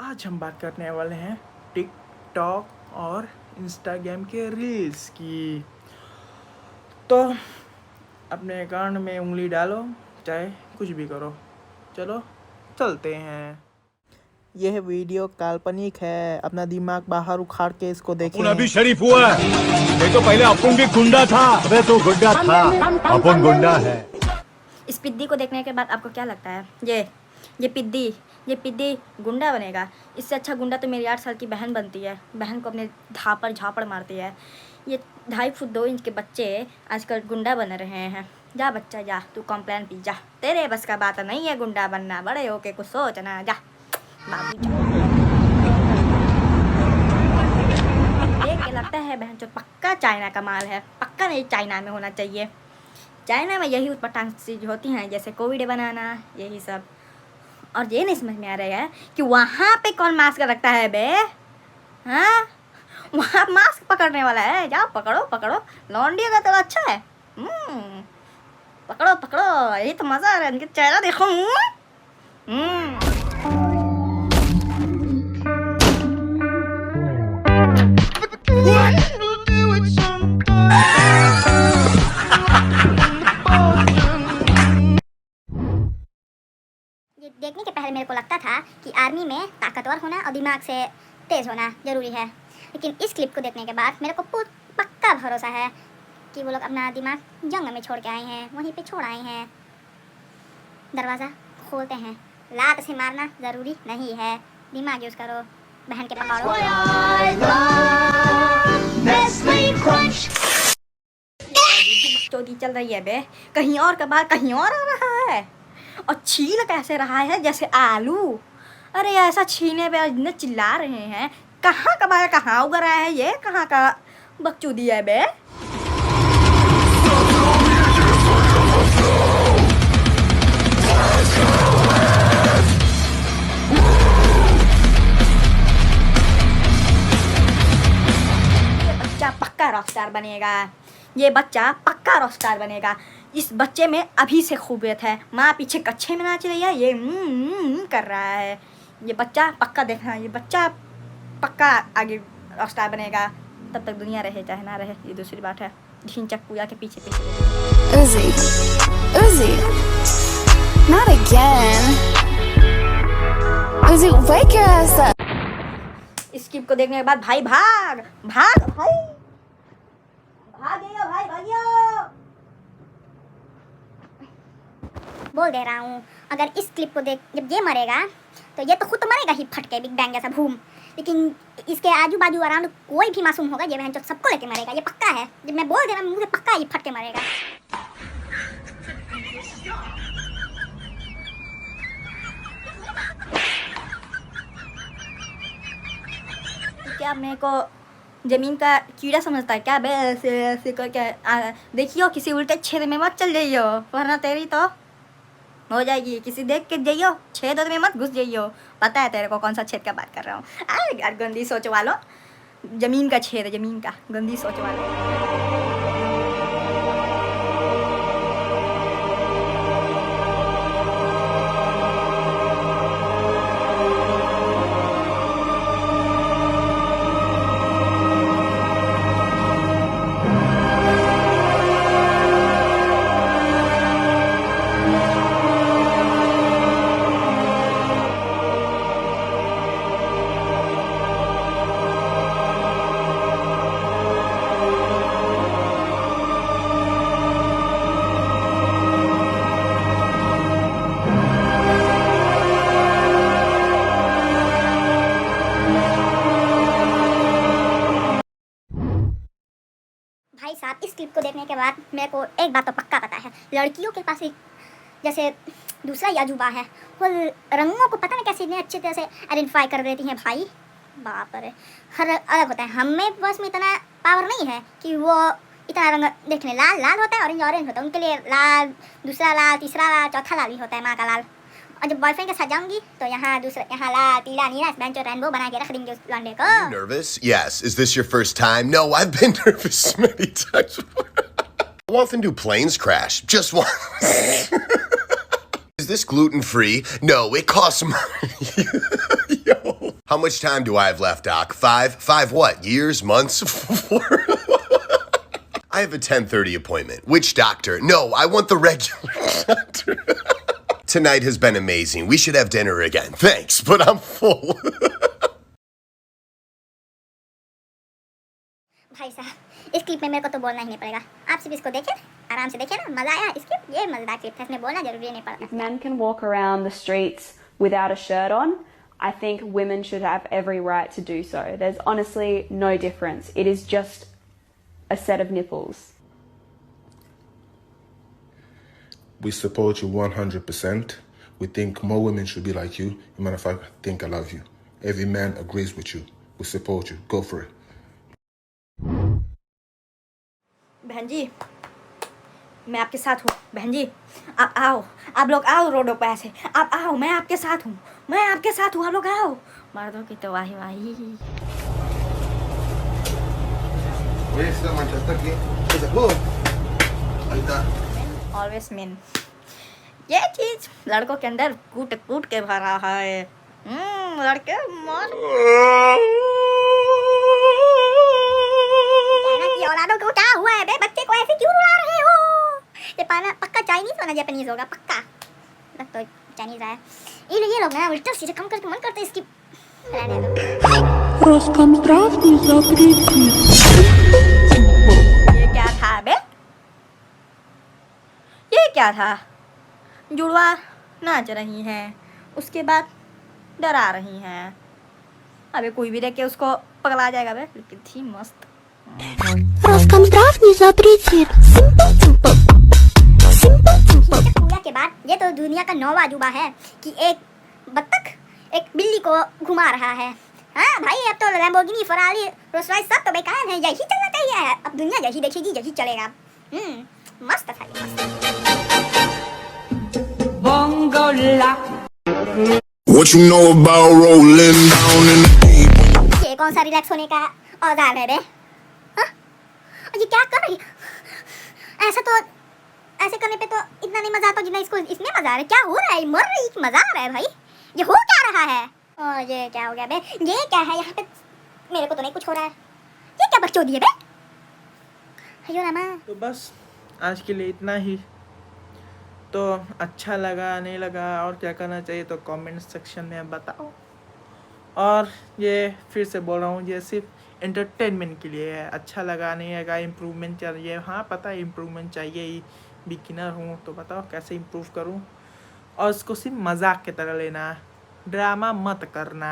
आज हम बात करने वाले हैं टिकटॉक और इंस्टाग्राम के रील्स की। तो अपने अकाउंट में उंगली डालो, चाहे कुछ भी करो। चलो चलते हैं। यह वीडियो काल्पनिक है, अपना दिमाग बाहर उखाड़ के इसको देखें। अपन अभी शरीफ हुआ है, नहीं तो पहले अपन भी गुंडा था। अबे तो गुंडा था, अपन गुंडा है। इस पिद्दी को देखने के बाद आपको क्या लगता है? ये पिद्दी गुंडा बनेगा? इससे अच्छा गुंडा तो मेरी 8 साल की बहन बनती है। बहन को अपने धापड़ झापड़ मारती है। ये 2.5 फुट 2 इंच के बच्चे आजकल गुंडा बन रहे हैं। जा बच्चा जा, तू कॉम्प्लेन पी जा। तेरे बस का बात नहीं है गुंडा बनना। बड़े होके कुछ सोचना। जा बाबू देख के लगता है बहन जो पक्का चाइना का माल है। पक्का नहीं चाइना में होना चाहिए। चाइना में यही उत्पटांग चीज होती हैं, जैसे कोविड बनाना, यही सब। और ये नहीं समझ में आ रहा है कि वहाँ पे कौन मास्क रखता है बे? हाँ, वहाँ मास्क पकड़ने वाला है। जाओ पकड़ो पकड़ो, लौंडिया का तो अच्छा है। पकड़ो पकड़ो, यही तो मजा आ रहा है। इनके चेहरा देखो। ये देखने के पहले मेरे को लगता था कि आर्मी में ताकतवर होना और दिमाग से तेज होना जरूरी है, लेकिन इस क्लिप को देखने के बाद मेरे को पक्का भरोसा है कि वो लोग अपना दिमाग जंग में छोड़ के आए हैं, वहीं पे छोड़ आए हैं। दरवाज़ा खोलते हैं, लात से मारना ज़रूरी नहीं है, दिमाग यूज़ करो, बहन के पकड़ो। चोरी चल रही है बे, कहीं और का बाल कहीं और आ रहा है और छील कैसे रहा है जैसे आलू। अरे ऐसा छीने पे इतने चिल्ला रहे हैं। कहाँ का बाल कहाँ उग रहा है? ये कहाँ का बकचोदी है बे? पक्का रॉकस्टार बनेगा। ये बच्चा पक्का रॉकस्टार बनेगा। इस बच्चे में अभी से खूबियत है। माँ पीछे कच्छे में नाच रही है, ये कर रहा है। ये बच्चा पक्का देखना, ये बच्चा पक्का आगे रॉकस्टार बनेगा। तब तक दुनिया रहे चाहे ना रहे, ये दूसरी बात है। ढींचक पूजा के पीछे पीछे। Uzi, not again. Uzi, wake your ass up. इस क्लिप को देखने के बाद भाई भाग भाग भाई भागियो भाई भागियो। बोल दे रहा हूँ, अगर इस क्लिप को देख जब ये मरेगा तो ये तो खुद तो मरेगा ही फटके, बिग बैंग जैसा भूम। लेकिन इसके आजू बाजू अराउंड कोई भी मासूम होगा, ये बहन जो सबको लेके मरेगा, ये पक्का है। जब मैं बोल दे रहा हूँ, मुझे पक्का ये फटके मरेगा। क्या मेरे को जमीन का कीड़ा समझता है क्या बे? ऐसे ऐसे करके देखियो, किसी उल्टे छेद में मत चल जाइयो, वरना तेरी तो हो जाएगी। किसी देख के जाइयो, छेद में मत घुस जाइयो। पता है तेरे को कौन सा छेद का बात कर रहा हूँ? अरे यार गंदी सोच वालो, जमीन का छेद, जमीन का, गंदी सोच वालो। भाई साहब, इस क्लिप को देखने के बाद मेरे को एक बात तो पक्का पता है, लड़कियों के पास एक जैसे दूसरा ही अजूबा है। वो रंगों को पता नहीं कैसे इतने अच्छे तरह से आइडेंटिफाई कर देती हैं भाई। बाप रे, हर अलग होता है। हमें बस में इतना पावर नहीं है कि वो इतना रंग देखने। लाल लाल होता है, ऑरेंज ऑरेंज होता है, उनके लिए लाल, दूसरा लाल, तीसरा लाल, चौथा लाल ही होता है, माँ का लाल। और जब बॉयफ्रेंड के साथ जाऊंगी तो यहाँ दूसरा, यहाँ लाल, पीला, नीला, इस बेंच रेनबो बना के रख देंगे उस लौंडे को। Nervous? Yes. Is this your first time? No, I've been nervous many times before. How often do planes crash? Just once. Is this gluten-free? No, it costs money. Yo. How much time do I have left, Doc? 5? 5 what? Years? Months? 4? I have a 10:30 appointment. Which doctor? No, I want the regular doctor. Tonight has been amazing. We should have dinner again. Thanks, but I'm full. भाई साहब, इस clip में मेरे को तो बोलना ही नहीं पड़ेगा। आप सिर्फ इसको देखें, आराम से देखें ना, मजा आया। इस क्लिप ये मजेदार क्लिप है, इसमें बोलना जरूरी नहीं पड़ता। Men can walk around the streets without a shirt on. I think women should have every right to do so. There's honestly no difference. It is just a set of nipples. We support you 100%. We think more women should be like you. As a matter of fact, I think I love you. Every man agrees with you. We support you. Go for it. बहन जी, मैं आपके साथ हूँ। बहन जी, आप आओ, आप लोग आओ रोडों पर ऐसे, आप आओ, मैं आपके साथ हूँ, मैं आपके साथ हूँ, आप लोग आओ। मर्दों की तो वाही वाही। Always main. ये चीज लड़कों के अंदर कूट कूट के भरा है। लड़के मर ये औलादों को क्या हुआ है बे? बच्चे को ऐसे क्यों रुला रहे हो? ये पाना पक्का चाइनीज होना जापानीज होगा पक्का। लग तो चाइनीज है। ये लोग ना उल्टा सीधे कम करके मन करते इसकी रहने दो। ये क्या था बे? ये क्या था? जुड़वा नाच रही हैं, उसके बाद डरा रही हैं। अबे कोई भी देख के उसको पगला जाएगा बे, लेकिन थी मस्त। Роскомздрав не запретит. पूजा के बाद ये तो दुनिया का 9वां अजूबा है कि एक बत्तख एक बिल्ली को घुमा रहा है। हाँ भाई, अब तो लैम्बोर्गिनी, फरारी, रोल्स रॉयस सब तो बेकार है। यही चलना चाहिए। अब दुनिया यही देखेगी, यही चलेगा। मस्त था ये, मस्त। What you know about rolling down in the deep? ये कौन सा रिलैक्स होने का औजार है बे? हाँ? ये क्या कर रही? ऐसे करने पे तो इतना नहीं मजा आता जितना इसको इसमें मजा आ रहा है। क्या हो रहा है? मर रही कि मजा आ रहा है भाई? ये हो क्या रहा है? और ये क्या हो गया बे? ये क्या है यहाँ पे? मेरे को तो नहीं कुछ हो रहा है। ये क्या बकचोदी है बे? अयो रामा। तो बस आज के लिए इतना ही। तो अच्छा लगा नहीं लगा और क्या करना चाहिए तो कमेंट सेक्शन में बताओ। और ये फिर से बोल रहा हूँ, ये सिर्फ एंटरटेनमेंट के लिए है। अच्छा लगा नहीं लगा, इम्प्रूवमेंट चाहिए, हाँ पता है इम्प्रूवमेंट चाहिए ही। बिगिनर हूँ तो बताओ कैसे इम्प्रूव करूँ। और इसको सिर्फ मजाक की तरह लेना, ड्रामा मत करना।